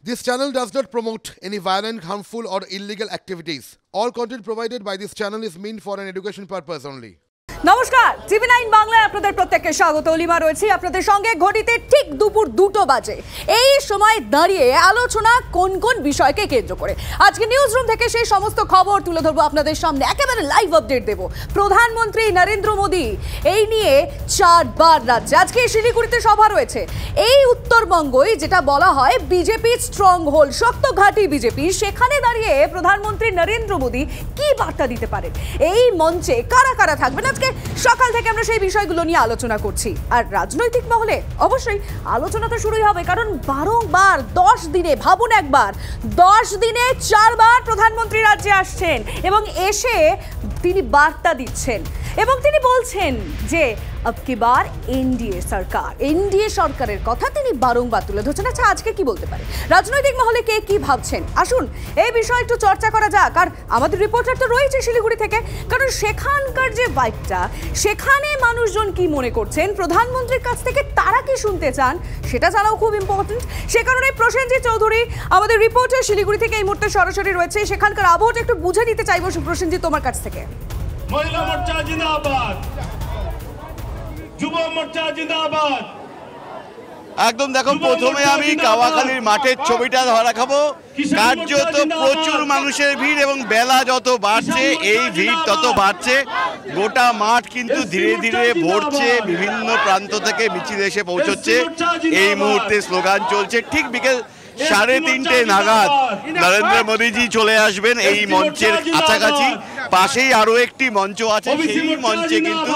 This channel does not promote any violent, harmful or illegal activities. All content provided by this channel is meant for an education purpose only. নমস্কার, TV 9 বাংলায় আপনাদের প্রত্যেককে স্বাগত। অলিমা রয়েছে আপনাদের সঙ্গে। ঘড়িতে ঠিক দুপুর 2টো বাজে। এই সময় দাঁড়িয়ে আলোচনা কোন কোন বিষয়কে কেন্দ্র করে আজকে নিউজ রুম থেকে সেই সমস্ত খবর তুলে ধরবো আপনাদের সামনে, একেবারে লাইভ আপডেট দেব। প্রধানমন্ত্রী নরেন্দ্র মোদী এই নিয়ে 4বার রাজ্যে, আজকে শিলিগুড়িতে সভা রয়েছে। এই উত্তরবঙ্গই যেটা বলা হয় বিজেপি স্ট্রং হোল্ড, শক্ত ঘাঁটি বিজেপি, সেখানে দাঁড়িয়ে প্রধানমন্ত্রী নরেন্দ্র মোদী কি বার্তা দিতে পারেন, এই মঞ্চে কারা কারা থাকবেন, আজকে সকাল থেকে আমরা সেই বিষয়গুলো নিয়ে আলোচনা করছি। আর রাজনৈতিক মহলে অবশ্যই আলোচনা তো শুরুই হবে, কারণ বারংবার 10 দিনে, ভাবুন একবার, 10 দিনে 4বার প্রধানমন্ত্রী রাজ্যে আসছেন এবং এসে তিনি বার্তা দিচ্ছেন এবং তিনি বলছেন যে আবকি বার এনডিএ সরকারের কথা তিনি বারংবার তুলে ধরছেন। আচ্ছা, আজকে কি বলতে পারে রাজনৈতিক মহলে, কে কি ভাবছেন, আসুন এই বিষয়ে একটু চর্চা করা যাক। আর আমাদের রিপোর্টার তো রয়েছে শিলিগুড়ি থেকে, কারণ সেখানকার যে ভাইবটা, সেখানে মানুষজন কি মনে করছেন, প্রধানমন্ত্রীর কাছ থেকে তারা কি শুনতে চান, সেটা জানাও খুব ইম্পর্টেন্ট। সে কারণে প্রসেনজিৎ চৌধুরী আমাদের রিপোর্টার শিলিগুড়ি থেকে এই মুহূর্তে সরাসরি রয়েছে। সেখানকার আবহাওয়াটা একটু বুঝে নিতে চাইবো প্রসেনজিৎ তোমার কাছ থেকে। মহিলা মোর্চা জিন্দাবাদ, যুব মোর্চা জিন্দাবাদ। একদম দেখো, প্রথমে আমি কাওয়াখালীর মাঠের ছবিটা দেখাবো। কার্যত প্রচুর মানুষের ভিড় এবং বেলা যত বাড়ছে এই ভিড় তত বাড়ছে। গোটা মাঠ কিন্তু ধীরে ধীরে ভরছে, বিভিন্ন প্রান্ত থেকে মিছিল এসে পৌঁছচ্ছে। এই মুহূর্তে স্লোগান চলছে। ঠিক বিকেল 3:30 নাগাদ নরেন্দ্র মোদীজি চলে আসবেন এই মঞ্চের কাছাকাছি। পাশেই আরো একটি মঞ্চ আছে, সেই মঞ্চে কিন্তু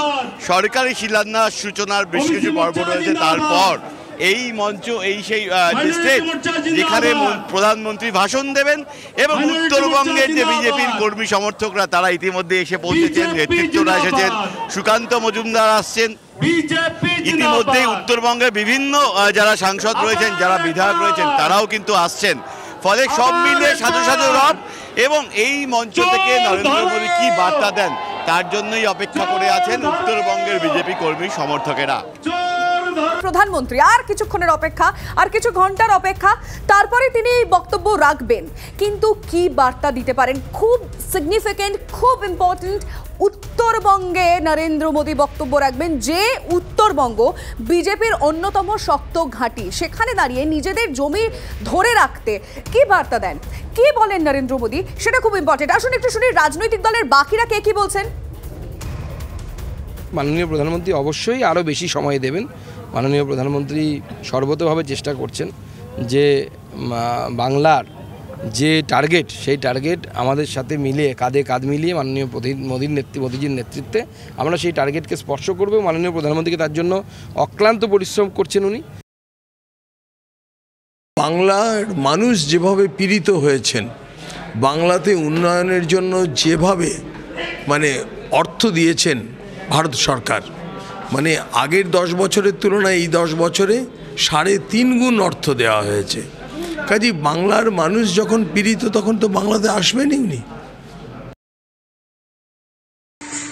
সরকারি শিলান্যাস সূচনার বেশ কিছু পর্ব রয়েছে। তারপর এই মঞ্চ, এই সেই স্টেজ যেখানে প্রধানমন্ত্রী ভাষণ দেবেন এবং উত্তরবঙ্গের যে বিজেপির কর্মী সমর্থকরা তারা ইতিমধ্যে এসে পৌঁছেছেন, নেতৃত্বরা এসেছেন। সুকান্ত মজুমদার আসছেন। ইতিমধ্যেই উত্তরবঙ্গের বিভিন্ন যারা সাংসদ রয়েছেন, যারা বিধায়ক রয়েছেন, তারাও কিন্তু আসছেন। ফলে সব মিলে সাধু সাধু রব এবং এই মঞ্চ থেকে নরেন্দ্র মোদী কি বার্তা দেন তার জন্যই অপেক্ষা করে আছেন উত্তরবঙ্গের বিজেপি কর্মী সমর্থকেরা। প্রধানমন্ত্রী আর কিছুক্ষণের অপেক্ষা, আর কিছু ঘন্টার অপেক্ষা, তারপরে তিনি এই বক্তব্য রাখবেন। কিন্তু কি বার্তা দিতে পারেন, খুব সিগনিফিকেন্ট, খুব ইম্পর্টেন্ট। উত্তরবঙ্গে নরেন্দ্র মোদী বক্তব্য রাখবেন, যে উত্তরবঙ্গ বিজেপির অন্যতম শক্ত ঘাঁটি, সেখানে দাঁড়িয়ে নিজেদের জমি ধরে রাখতে কি বার্তা দেন, কি বলেন নরেন্দ্র মোদী, সেটা খুব ইম্পর্টেন্ট। আসুন একটু শুনি রাজনৈতিক দলের বাকিরা কে কি বলছেন। মাননীয় প্রধানমন্ত্রী অবশ্যই আরও বেশি সময় দেবেন। মাননীয় প্রধানমন্ত্রী সর্বতোভাবে চেষ্টা করছেন যে বাংলার যে টার্গেট, সেই টার্গেট আমাদের সাথে মিলিয়ে, কাঁধে কাঁধ মিলিয়ে মাননীয় মোদীজির নেতৃত্বে আমরা সেই টার্গেটকে স্পর্শ করব। মাননীয় প্রধানমন্ত্রীকে তার জন্য অক্লান্ত পরিশ্রম করছেন উনি। বাংলার মানুষ যেভাবে পীড়িত হয়েছেন, বাংলাতে উন্নয়নের জন্য যেভাবে অর্থ দিয়েছেন ভারত সরকার, আগের 10 বছরের তুলনায় এই 10 বছরে 3.5 গুণ অর্থ দেওয়া হয়েছে। কাজে বাংলার মানুষ যখন পীড়িত, তখন তো বাংলাতে আসবেনই উনি।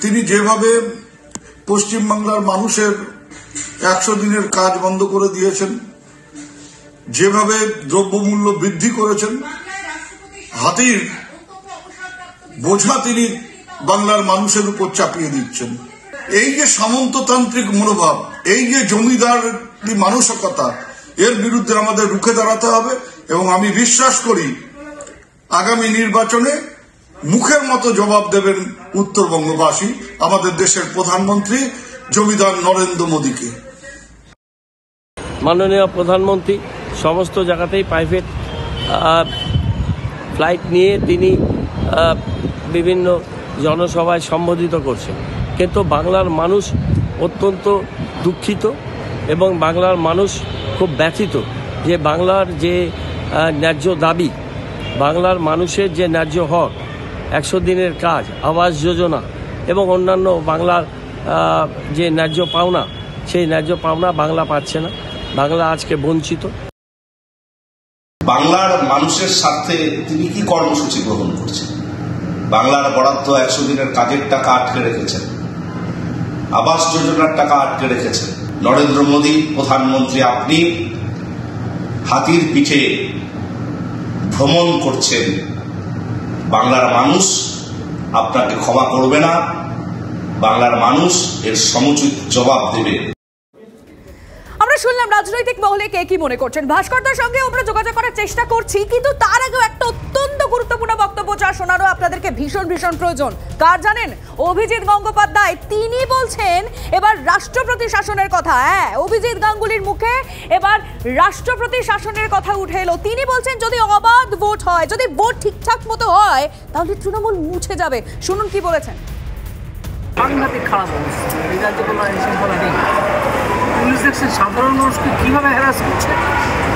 তিনি যেভাবে পশ্চিমবাংলার মানুষের 100 দিনের কাজ বন্ধ করে দিয়েছেন, যেভাবে দ্রব্যমূল্য বৃদ্ধি করেছেন, হাতির বোঝা তিনি বাংলার মানুষের উপর চাপিয়ে দিচ্ছেন। এই যে সামন্ততান্ত্রিক মনোভাব, এই যে জমিদারি মানসিকতা, এর বিরুদ্ধে আমাদের রুখে দাঁড়াতে হবে এবং আমি বিশ্বাস করি আগামী নির্বাচনে মুখের মতো জবাব দেবেন উত্তরবঙ্গবাসী আমাদের দেশের প্রধানমন্ত্রী জমিদার নরেন্দ্র মোদীকে। মাননীয় প্রধানমন্ত্রী সমস্ত জায়গাতেই প্রাইভেট ফ্লাইট নিয়ে তিনি বিভিন্ন জনসভায় সম্বোধিত করছেন, কিন্তু বাংলার মানুষ অত্যন্ত দুঃখিত এবং বাংলার মানুষ খুব ব্যথিত যে বাংলার যে ন্যায্য দাবি, বাংলার মানুষের যে ন্যায্য হক, 100 দিনের কাজ, আবাস যোজনা এবং অন্যান্য বাংলার যে ন্যায্য পাওনা, সেই ন্যায্য পাওনা বাংলা পাচ্ছে না। বাংলা আজকে বঞ্চিত। বাংলার মানুষের স্বার্থে তিনি কি কর্মসূচি গ্রহণ করছেন? বাংলার বরাদ্দ 100 দিনের কাজের টাকা আটকে রেখেছেন, আবাস যোজনার টাকা আটকে রেখেছেন। নরেন্দ্র মোদী প্রধানমন্ত্রী, আপনি হাতির পিঠে ভ্রমণ করছেন, বাংলার মানুষ আপনাকে ক্ষমা করবে না, বাংলার মানুষ এর সমুচিত জবাব দেবে। আমরা শুনলাম রাজনৈতিক মহলে কে কি মনে করছেন। ভাস্করদার সঙ্গে আমরা যোগাযোগ করার চেষ্টা করছি, কিন্তু তার আগেও একটা অত্যন্ত গুরুত্বপূর্ণ বক্তব্য যা শোনারও আপনাদেরকে ভীষণ ভীষণ প্রয়োজন। কার জানেন? অভিজিৎ গঙ্গোপাধ্যায়। তিনি বলছেন এবার রাষ্ট্রপতি শাসনের কথা। হ্যাঁ, অভিজিৎ গাঙ্গুলির মুখে এবার রাষ্ট্রপতি শাসনের কথা উঠে এলো। তিনি বলছেন যদি অবাধ ভোট হয়, যদি ভোট ঠিকঠাক মতো হয়, তাহলে তৃণমূল মুছে যাবে। শুনুন কি বলেছেন। সাংঘাতিক খারাপ অবস্থা, এই রাজ্যে কোনো আইন শৃঙ্খলা নেই। পুলিশ দেখছেন সাধারণ মানুষকে কীভাবে হ্যারাস করছে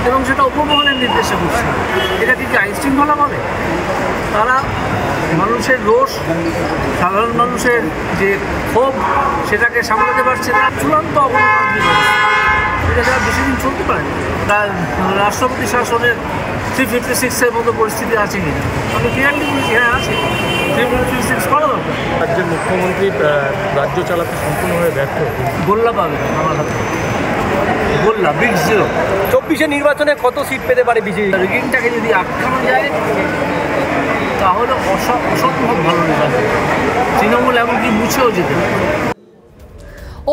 এবং সেটা উপমহলের নির্দেশে করছে। এটা কি আইন শৃঙ্খলা বলে? তারা মানুষের রোষ, সাধারণ মানুষের যে ক্ষোভ, সেটাকে সামলাতে পারছে না। চূড়ান্ত অগণতান্ত্রিক অবস্থা, এটা যারা বেশি দিন চলতে পারে। তার রাষ্ট্রপতি শাসনের 356-এর মতো পরিস্থিতি আছে কিনা আমি ক্লিয়ারলি বলছি, হ্যাঁ আছে। 356 করা দরকার। রাজ্যের মুখ্যমন্ত্রী রাজ্য চালাতে সম্পূর্ণভাবে ব্যর্থ। গোল্লা পাবে আমার হাতে, গোল্লা বিগ জিরো। 24-এ নির্বাচনে কত সিট পেতে পারে বিজেপি? রিগিংটাকে যদি আটকানো যায় তাহলে অসম্ভব ভালো রেজাল্ট। তৃণমূল এমনকি মুছেও যেতে পারে।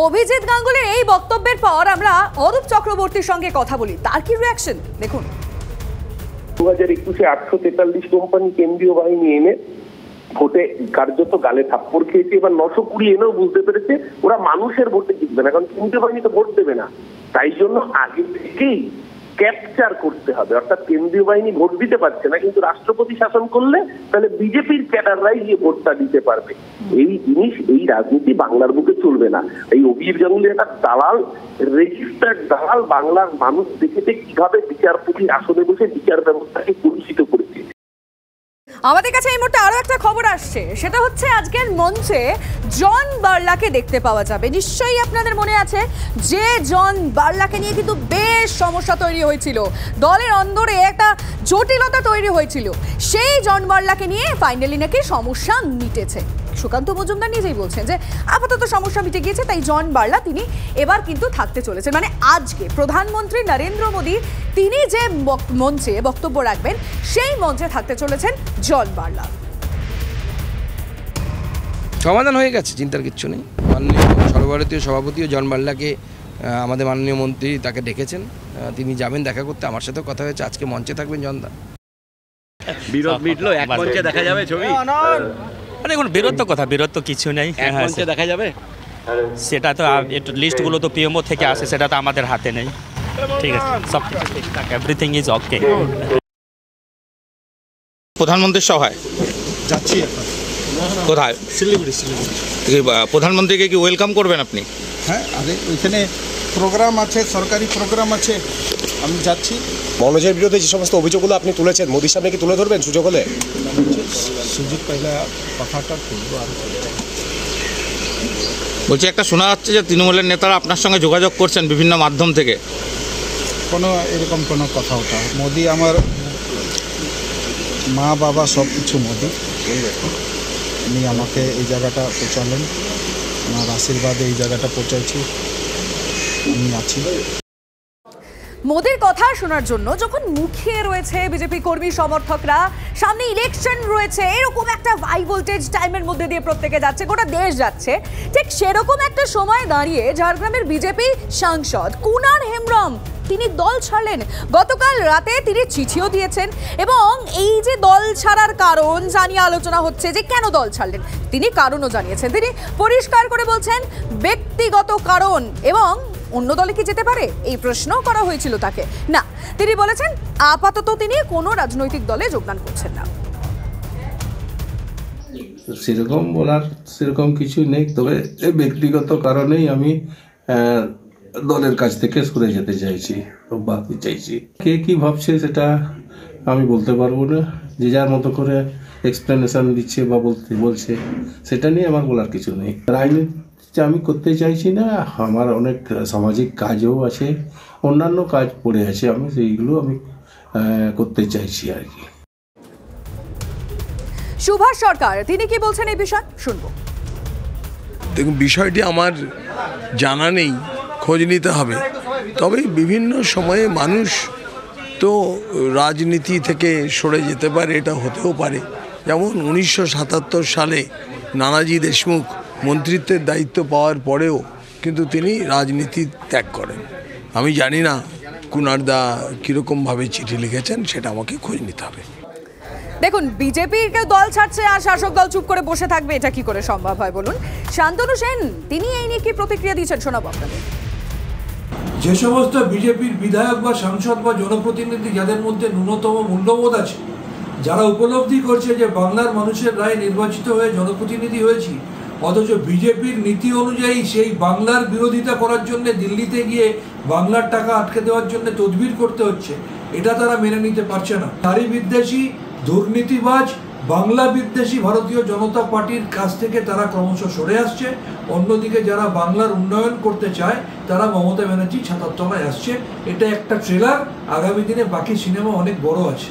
অভিজিৎ গাঙ্গুলির এই বক্তব্যের পর আমরা অরূপ চক্রবর্তীর সঙ্গে কথা বলি। তার কি রিঅ্যাকশন দেখুন। 2021-এ 843 কোম্পানি কেন্দ্রীয় বাহিনী এনে ভোটে কার্যত গালে থাপ্পড় খেয়েছে। এবার 920 এনেও বুঝতে পেরেছে ওরা মানুষের ভোটে জিতবে না, কারণ কেন্দ্রীয় বাহিনী তো ভোট দেবে না। তাই জন্য আগে থেকেই ক্যাপচার করতে হবে, অর্থাৎ কেন্দ্রীয় বাহিনী ভোট দিতে পারছে না, কিন্তু রাষ্ট্রপতি শাসন করলে তাহলে বিজেপির ক্যাডাররাই গিয়ে ভোটটা দিতে পারবে। এই জিনিস, এই রাজনীতি বাংলার বুকে চলবে না। এই অভিজিৎ গাঙ্গুলি একটা দালাল, রেজিস্টার্ড দালাল। বাংলার মানুষ দেখেছে কিভাবে বিচারপতি আসনে বসে বিচার ব্যবস্থাকে কলুষিত করেছে। আমাদের কাছে এই মুহূর্তে আরো একটা খবর আসছে, সেটা হচ্ছে আজকের মঞ্চে জন বার্লাকে দেখতে পাওয়া যাবে। নিশ্চয়ই আপনাদের মনে আছে যে জন বার্লাকে নিয়ে কিন্তু বেশ সমস্যা তৈরি হয়েছিল, দলের অন্দরে একটা জটিলতা তৈরি হয়েছিল। সেই জন বার্লাকে নিয়ে ফাইনালি নাকি সমস্যা মিটেছে। সুকান্ত মজুমদার নিজেই বলছেন যে আপাতত সমস্যা মিটে গিয়েছে, তাই জন বার্লা তিনি এবার কিন্তু থাকতে চলেছেন। মানে আজকে প্রধানমন্ত্রী নরেন্দ্র মোদী তিনি যে মঞ্চে বক্তব্য রাখবেন সেই মঞ্চে থাকতে চলেছেন জন বার্লা। সমাধান হয়ে গেছে, চিন্তার কিচ্ছু নেই। মাননীয় সর্বভারতীয় সভাপতিও জন বার্লাকে আমাদের মাননীয় মন্ত্রী তাকে ডেকেছেন, তিনি যাবেন দেখা করতে। আমার সাথেও কথা হয়েছে, আজকে মঞ্চে থাকবেন জনদা। বিরোধ মিটলো, এক মঞ্চে দেখা যাবে ছবি। দেখুন বিরোধ কথা, বিরোধ তো কিছু নেই, এক মঞ্চে দেখা যাবে। সেটা তো একটু লিস্টগুলো তো পিএমও থেকে আসে, সেটা তো আমাদের হাতে নেই। ঠিক আছে, সব কিছু ঠিকঠাক, এভরিথিং ইজ ওকে। প্রধানমন্ত্রীর সভায় যাচ্ছি এখন। কোথায়? শিলিগুড়ি। প্রধানমন্ত্রীকে কি ওয়েলকাম করবেন আপনি? হ্যাঁ, আরে ওইখানে প্রোগ্রাম আছে, সরকারি প্রোগ্রাম আছে, আমি যাচ্ছি। মনোজের বিরুদ্ধে যে সমস্ত অভিযোগগুলো আপনি তুলেছেন, মোদির সামনে কি তুলে ধরবেন সুযোগ হলে? সুযোগ পাইলে কথাটা তুলবো। আর বলছি, একটা শোনা যাচ্ছে যে তৃণমূলের নেতারা আপনার সঙ্গে যোগাযোগ করছেন বিভিন্ন মাধ্যম থেকে। কোনো এরকম কোনো কথা ওঠা, মোদি আমার মা বাবা সব কিছু মোদি। উনি আমাকে এই জায়গাটা পৌঁছালেন, আমার আশীর্বাদে এই জায়গাটা পৌঁছাইছি, আমি আছি। মোদির কথা শোনার জন্য যখন মুখিয়ে রয়েছে বিজেপি কর্মী সমর্থকরা, সামনে ইলেকশন রয়েছে, এরকম একটা হাই ভোল্টেজ টাইমের মধ্যে দিয়ে প্রত্যেকে যাচ্ছে, গোটা দেশ যাচ্ছে, ঠিক সেরকম একটা সময় দাঁড়িয়ে ঝাড়গ্রামের বিজেপি সাংসদ কুনাল হেমব্রম তিনি দল ছাড়লেন। গতকাল রাতে তিনি চিঠিও দিয়েছেন এবং এই যে দল ছাড়ার কারণ জানিয়ে আলোচনা হচ্ছে যে কেন দল ছাড়লেন, তিনি কারণও জানিয়েছেন। তিনি পরিষ্কার করে বলছেন ব্যক্তিগত কারণ। এবং অন্য দলে কি যেতে পারে এই প্রশ্ন করা হয়েছিল তাকে, না, তিনি বলেছেন আপাতত তিনি কোনো রাজনৈতিক দলে যোগদান করছেন না। সেরকম বলার সেরকম কিছু নেই, তবে এই ব্যক্তিগত কারণেই আমি দলের কাছ থেকে সরে যেতে চাইছি, বাকি চাইছি। কে কি ভাবছে সেটা আমি বলতে পারবো না, যে যার মতো করে এক্সপ্লেনেশন দিচ্ছে বা বলছে, সেটা নিয়ে আমার বলার কিছু নেই। রাজনীতি আমি করতে চাইছি না, আমার অনেক সামাজিক কাজও আছে, অন্যান্য কাজ পড়ে আছে, আমি সেইগুলো আমি করতে চাইছি আর কি। সুভাষ সরকার তিনি কি বলছেন এই বিষয়ে শুনবো। দেখুন, বিষয়টি আমার জানা নেই, খোঁজ নিতে হবে। তবে বিভিন্ন সময়ে মানুষ তো রাজনীতি থেকে সরে যেতে পারে, এটা হতেও পারে। যেমন 1977 সালে নানাজি দেশমুখ মন্ত্রিত্বের দায়িত্ব পাওয়ার পরেও কিন্তু তিনি রাজনীতি ত্যাগ করেন। আমি জানি না কুনারদা কীরকমভাবে চিঠি লিখেছেন, সেটা আমাকে খোঁজ নিতে হবে। দেখুন, বিজেপির কেউ দল ছাড়ছে আর শাসক দল চুপ করে বসে থাকবে, এটা কি করে সম্ভব হয় বলুন? শান্তনু সেন তিনি এই নিয়ে কি প্রতিক্রিয়া দিয়েছেন শোনাবো আপনাদের। যে সমস্ত বিজেপির বিধায়ক বা সাংসদ বা জনপ্রতিনিধি যাদের মধ্যে ন্যূনতম মূল্যবোধ আছে, যারা উপলব্ধি করছে যে বাংলার মানুষের রায় নির্বাচিত হয়ে জনপ্রতিনিধি হয়েছি, অথচ বিজেপির নীতি অনুযায়ী সেই বাংলার বিরোধিতা করার জন্য দিল্লিতে গিয়ে বাংলার টাকা আটকে দেওয়ার জন্য তদবির করতে হচ্ছে, এটা তারা মেনে নিতে পারছে না। নারী বিদ্বেষী, দুর্নীতিবাজ, বাংলা বিদ্বেষী ভারতীয় জনতা পার্টির কাছ থেকে তারা ক্রমশ সরে আসছে। অন্যদিকে যারা বাংলার উন্নয়ন করতে চায় তারা মমতা ব্যানার্জি ছাতার তলায় আসছে। এটা একটা ট্রেলার, আগামী দিনে বাকি সিনেমা অনেক বড় আছে।